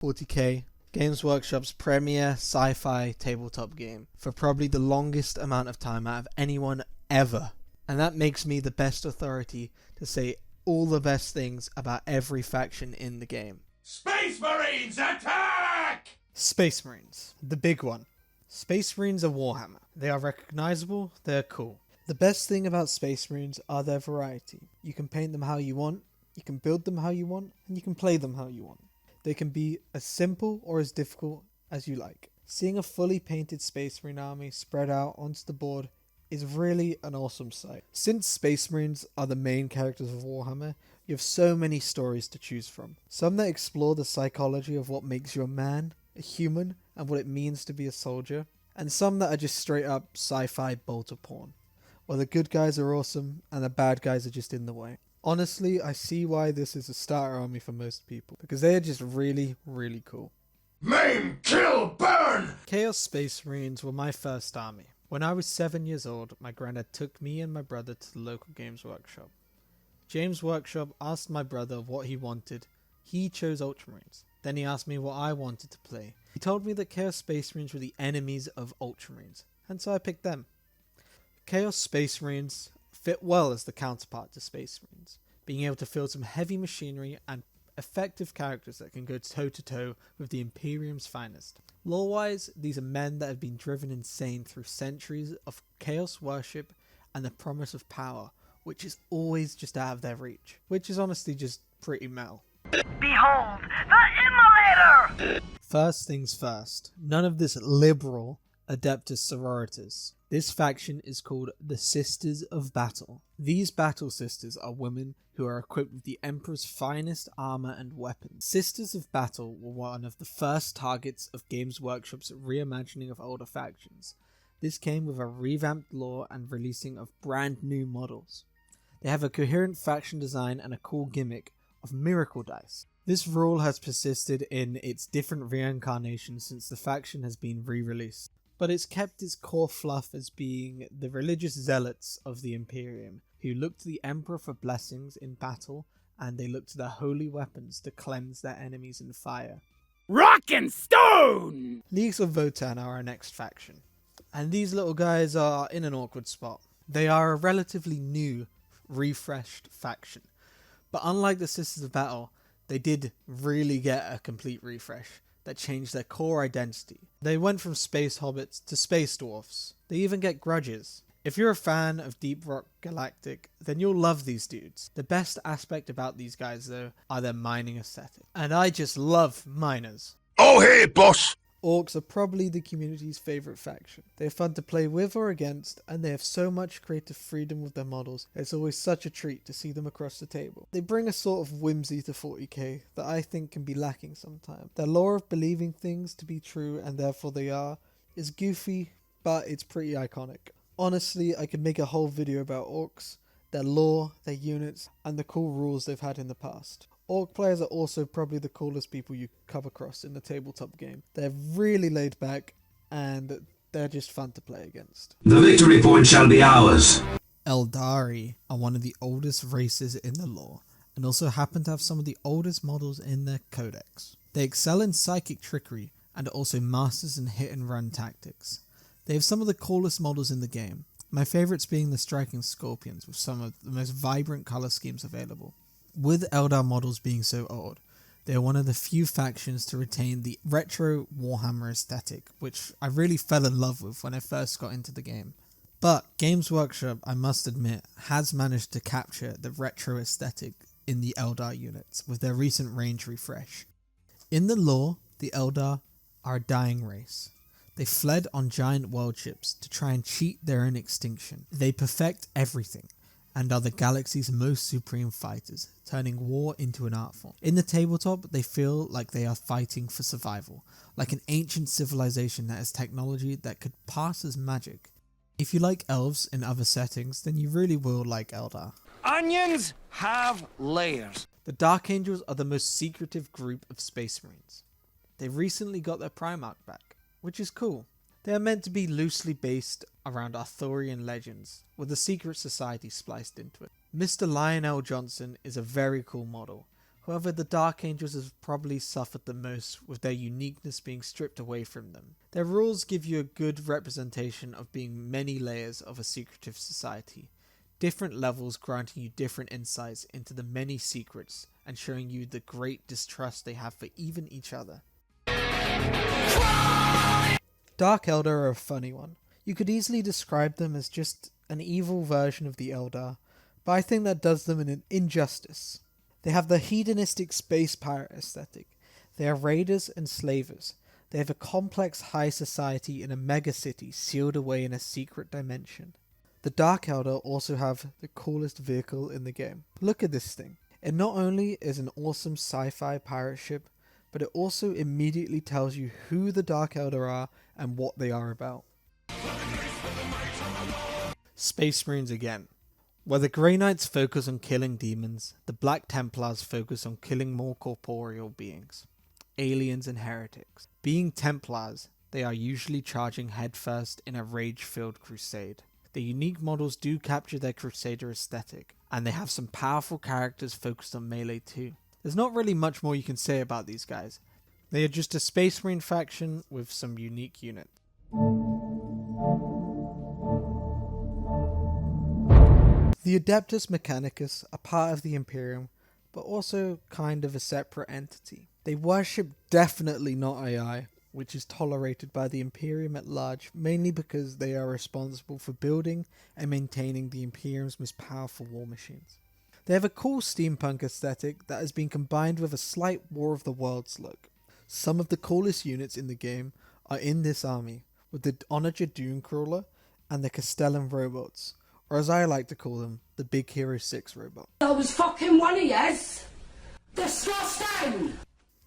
40k, Games Workshop's premier sci-fi tabletop game for probably the longest amount of time out of anyone ever. And that makes me the best authority to say all the best things about every faction in the game. Space Marines attack! Space Marines, the big one. Space Marines are Warhammer. They are recognizable, they're cool. The best thing about Space Marines are their variety. You can paint them how you want, you can build them how you want, and you can play them how you want. They can be as simple or as difficult as you like. Seeing a fully painted Space Marine army spread out onto the board is really an awesome sight. Since Space Marines are the main characters of Warhammer, you have so many stories to choose from. Some that explore the psychology of what makes you a man, a human, and what it means to be a soldier, and some that are just straight up sci-fi bolter porn, where the good guys are awesome and the bad guys are just in the way. Honestly, I see why this is a starter army for most people, because they are just really, really cool. Maim, kill, burn! Chaos Space Marines were my first army. When I was 7 years old, my granddad took me and my brother to the local Games Workshop. James Workshop asked my brother what he wanted. He chose Ultramarines. Then he asked me what I wanted to play. He told me that Chaos Space Marines were the enemies of Ultramarines, and so I picked them. Chaos Space Marines fit well as the counterpart to Space Marines, being able to field some heavy machinery and effective characters that can go toe-to-toe with the Imperium's finest. Lore-wise, these are men that have been driven insane through centuries of chaos worship and the promise of power, which is always just out of their reach, which is honestly just pretty metal. Behold, the Immolator! First things first, none of this liberal Adeptus Sororitas. This faction is called the Sisters of Battle. These battle sisters are women who are equipped with the Emperor's finest armor and weapons. Sisters of Battle were one of the first targets of Games Workshop's reimagining of older factions. This came with a revamped lore and releasing of brand new models. They have a coherent faction design and a cool gimmick of miracle dice. This rule has persisted in its different reincarnations since the faction has been re-released, but it's kept its core fluff as being the religious zealots of the Imperium, who look to the Emperor for blessings in battle, and they look to their holy weapons to cleanse their enemies in fire. Rock and Stone! Leagues of Votan are our next faction, and these little guys are in an awkward spot. They are a relatively new, refreshed faction, but unlike the Sisters of Battle, they did really get a complete refresh that changed their core identity. They went from space hobbits to space dwarfs. They even get grudges. If you're a fan of Deep Rock Galactic, then you'll love these dudes. The best aspect about these guys, though, are their mining aesthetic. And I just love miners. Oh, hey, boss! Orcs are probably the community's favourite faction. They're fun to play with or against, and they have so much creative freedom with their models, it's always such a treat to see them across the table. They bring a sort of whimsy to 40k that I think can be lacking sometimes. Their lore of believing things to be true, and therefore they are, is goofy, but it's pretty iconic. Honestly, I could make a whole video about orcs, their lore, their units, and the cool rules they've had in the past. Orc players are also probably the coolest people you come across in the tabletop game. They're really laid back, and they're just fun to play against. The victory point shall be ours. Eldari are one of the oldest races in the lore, and also happen to have some of the oldest models in their codex. They excel in psychic trickery, and are also masters in hit and run tactics. They have some of the coolest models in the game, my favourites being the striking scorpions with some of the most vibrant colour schemes available. With Eldar models being so old, they are one of the few factions to retain the retro Warhammer aesthetic, which I really fell in love with when I first got into the game. But Games Workshop, I must admit, has managed to capture the retro aesthetic in the Eldar units with their recent range refresh. In the lore, the Eldar are a dying race. They fled on giant world ships to try and cheat their own extinction. They perfect everything, and are the galaxy's most supreme fighters, turning war into an art form. In the tabletop, they feel like they are fighting for survival, like an ancient civilization that has technology that could pass as magic. If you like elves in other settings, then you really will like Eldar. Onions have layers. The Dark Angels are the most secretive group of Space Marines. They recently got their Primarch back, which is cool. They are meant to be loosely based around Arthurian legends, with a secret society spliced into it. Mr. Lionel Johnson is a very cool model, However, the Dark Angels have probably suffered the most, with their uniqueness being stripped away from them. Their rules give you a good representation of being many layers of a secretive society, different levels granting you different insights into the many secrets and showing you the great distrust they have for even each other. Dark Eldar are a funny one. You could easily describe them as just an evil version of the Eldar, but I think that does them an injustice. They have the hedonistic space pirate aesthetic. They are raiders and slavers. They have a complex high society in a megacity sealed away in a secret dimension. The Dark Eldar also have the coolest vehicle in the game. Look at this thing. It not only is an awesome sci-fi pirate ship, but it also immediately tells you who the Dark Eldar are and what they are about. Space Marines again. Where the Grey Knights focus on killing demons, the Black Templars focus on killing more corporeal beings, aliens and heretics. Being Templars, they are usually charging headfirst in a rage-filled crusade. The unique models do capture their crusader aesthetic, and they have some powerful characters focused on melee too. There's not really much more you can say about these guys. They are just a Space Marine faction with some unique units. The Adeptus Mechanicus are part of the Imperium, but also kind of a separate entity. They worship definitely not AI, which is tolerated by the Imperium at large, mainly because they are responsible for building and maintaining the Imperium's most powerful war machines. They have a cool steampunk aesthetic that has been combined with a slight War of the Worlds look. Some of the coolest units in the game are in this army, with the Onager Dunecrawler and the Castellan robots, or as I like to call them, the Big Hero 6 robot. I was fucking one of yes. Disgusting!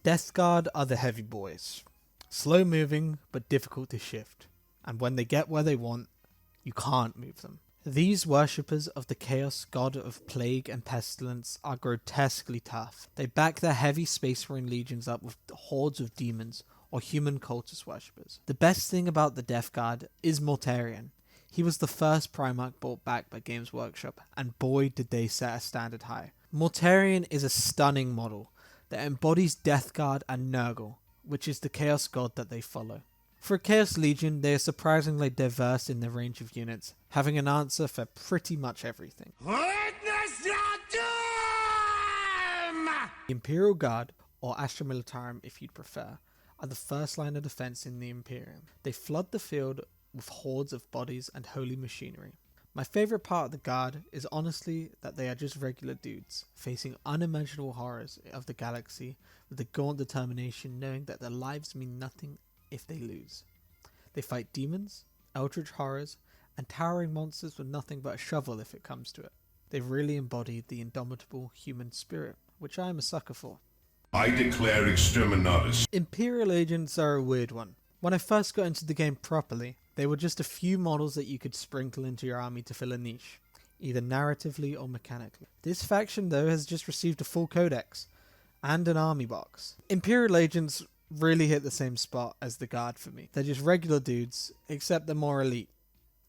Death Guard are the heavy boys. Slow moving, but difficult to shift. And when they get where they want, you can't move them. These worshippers of the chaos god of plague and pestilence are grotesquely tough. They back their heavy Space Marine legions up with hordes of demons or human cultist worshippers. The best thing about the Death Guard is Mortarion. He was the first Primarch brought back by Games Workshop, and boy did they set a standard high. Mortarion is a stunning model that embodies Death Guard and Nurgle, which is the Chaos God that they follow. For a Chaos Legion, they are surprisingly diverse in their range of units, having an answer for pretty much everything. Witness your doom! The Imperial Guard, or Astra Militarum if you'd prefer, are the first line of defense in the Imperium. They flood the field with hordes of bodies and holy machinery. My favourite part of the Guard is honestly that they are just regular dudes, facing unimaginable horrors of the galaxy with the gaunt determination knowing that their lives mean nothing if they lose. They fight demons, eldritch horrors, and towering monsters with nothing but a shovel if it comes to it. They really embody the indomitable human spirit, which I am a sucker for. I declare exterminatus. Imperial agents are a weird one. When I first got into the game properly, they were just a few models that you could sprinkle into your army to fill a niche, either narratively or mechanically. This faction though has just received a full codex, and an army box. Imperial agents really hit the same spot as the Guard for me. They're just regular dudes, except they're more elite.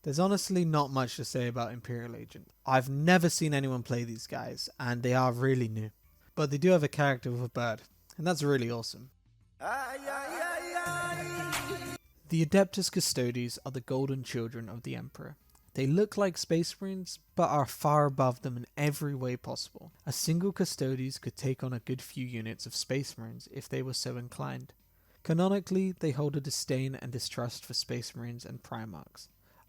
There's honestly not much to say about Imperial Agent. I've never seen anyone play these guys, and they are really new. But they do have a character with a bird, and that's really awesome. The Adeptus Custodes are the golden children of the Emperor. They look like Space Marines, but are far above them in every way possible. A single Custodes could take on a good few units of Space Marines if they were so inclined. Canonically, they hold a disdain and distrust for Space Marines and Primarchs.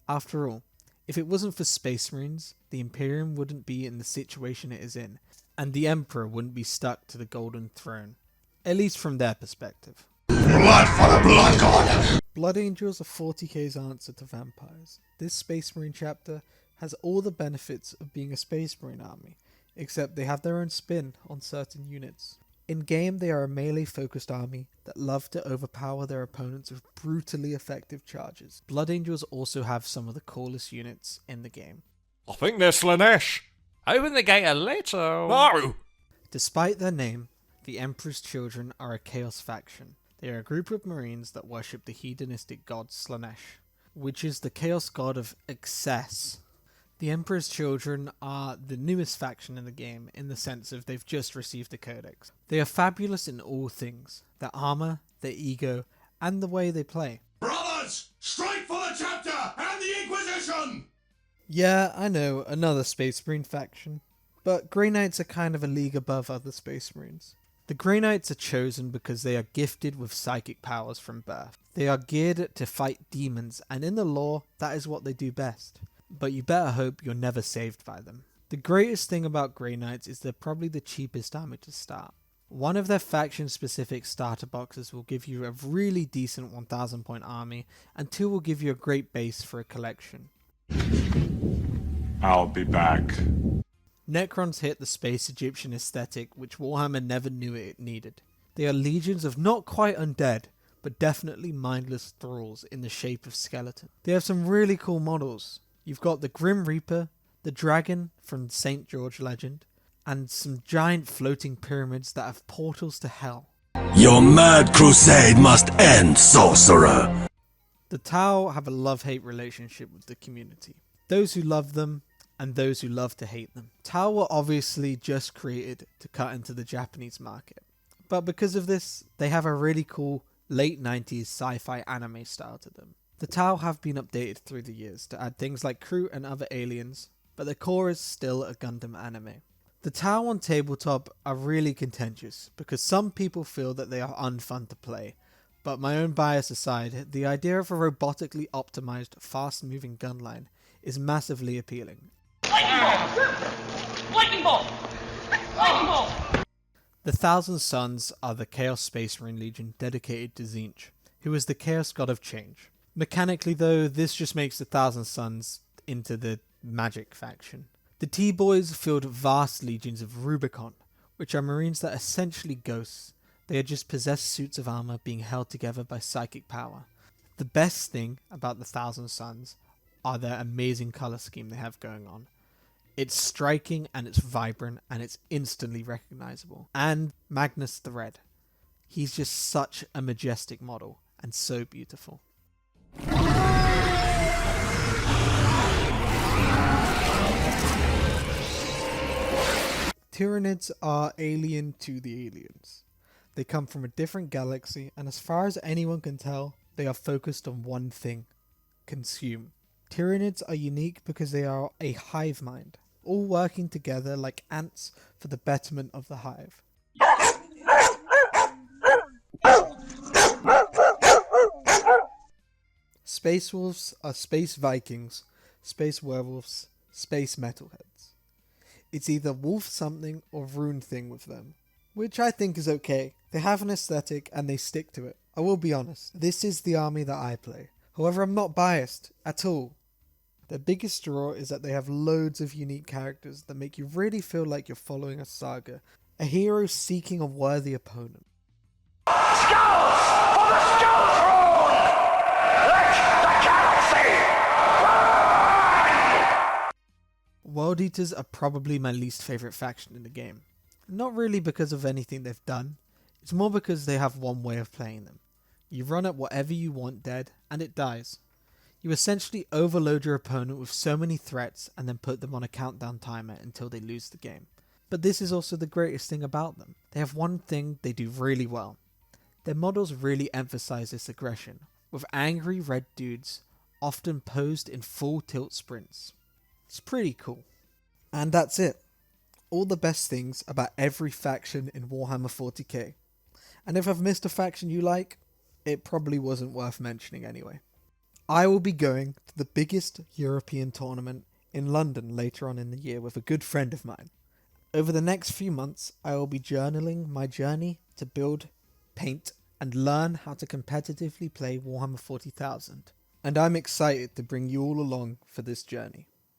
After all, if it wasn't for Space Marines, the Imperium wouldn't be in the situation it is in, and the Emperor wouldn't be stuck to the Golden Throne. At least from their perspective. Blood for the Blood God! Blood Angels are 40k's answer to vampires. This Space Marine chapter has all the benefits of being a Space Marine army, except they have their own spin on certain units. In game, they are a melee-focused army that love to overpower their opponents with brutally effective charges. Blood Angels also have some of the coolest units in the game. I think they're Slanesh. Open the gate a little. No! Despite their name, the Emperor's Children are a Chaos faction. They are a group of Marines that worship the hedonistic god Slanesh, which is the Chaos god of excess. The Emperor's Children are the newest faction in the game in the sense of they've just received the codex. They are fabulous in all things, their armor, their ego, and the way they play. Brothers, strike for the chapter and the Inquisition! Yeah, I know, another Space Marine faction. But Grey Knights are kind of a league above other Space Marines. The Grey Knights are chosen because they are gifted with psychic powers from birth. They are geared to fight demons, and in the lore, that is what they do best. But you better hope you're never saved by them. The greatest thing about Grey Knights is they're probably the cheapest army to start. One of their faction-specific starter boxes will give you a really decent 1000 point army, and two will give you a great base for a collection. I'll be back. Necrons hit the space Egyptian aesthetic which Warhammer never knew it needed. They are legions of not quite undead, but definitely mindless thralls in the shape of skeleton. They have some really cool models. You've got the Grim Reaper, the Dragon from St. George legend, and some giant floating pyramids that have portals to hell. Your mad crusade must end, sorcerer! The Tau have a love-hate relationship with the community. Those who love them, and those who love to hate them. Tau were obviously just created to cut into the Japanese market. But because of this, they have a really cool late 90s sci-fi anime style to them. The Tau have been updated through the years to add things like crew and other aliens, but the core is still a Gundam anime. The Tau on tabletop are really contentious because some people feel that they are unfun to play, but my own bias aside, the idea of a robotically optimized, fast-moving gunline is massively appealing. Lightning ball! Lightning ball! Lightning ball! The Thousand Suns are the Chaos Space Marine Legion dedicated to Tzeentch, who is the Chaos God of Change. Mechanically though, this just makes the Thousand Suns into the Magic faction. The T-Boys field vast legions of Rubicon, which are Marines that are essentially ghosts. They are just possessed suits of armor being held together by psychic power. The best thing about the Thousand Suns are their amazing color scheme they have going on. It's striking and it's vibrant and it's instantly recognizable. And Magnus the Red. He's just such a majestic model and so beautiful. Tyranids are alien to the aliens. They come from a different galaxy, and as far as anyone can tell, they are focused on one thing: consume. Tyranids are unique because they are a hive mind, all working together like ants for the betterment of the hive. Space wolves are space Vikings, space werewolves, space metalheads. It's either wolf something or rune thing with them, which I think is okay. They have an aesthetic and they stick to it. I will be honest, this is the army that I play. However, I'm not biased at all. Their biggest draw is that they have loads of unique characters that make you really feel like you're following a saga, a hero seeking a worthy opponent. Skulls for the Skull Throne! Let the galaxy burn! World Eaters are probably my least favourite faction in the game. Not really because of anything they've done, it's more because they have one way of playing them. You run at whatever you want dead, and it dies. You essentially overload your opponent with so many threats and then put them on a countdown timer until they lose the game. But this is also the greatest thing about them. They have one thing they do really well. Their models really emphasize this aggression, with angry red dudes often posed in full tilt sprints. It's pretty cool. And that's it. All the best things about every faction in Warhammer 40k. And if I've missed a faction you like, it probably wasn't worth mentioning anyway. I will be going to the biggest European tournament in London later on in the year with a good friend of mine. Over the next few months, I will be journaling my journey to build, paint, and learn how to competitively play Warhammer 40,000. And I'm excited to bring you all along for this journey.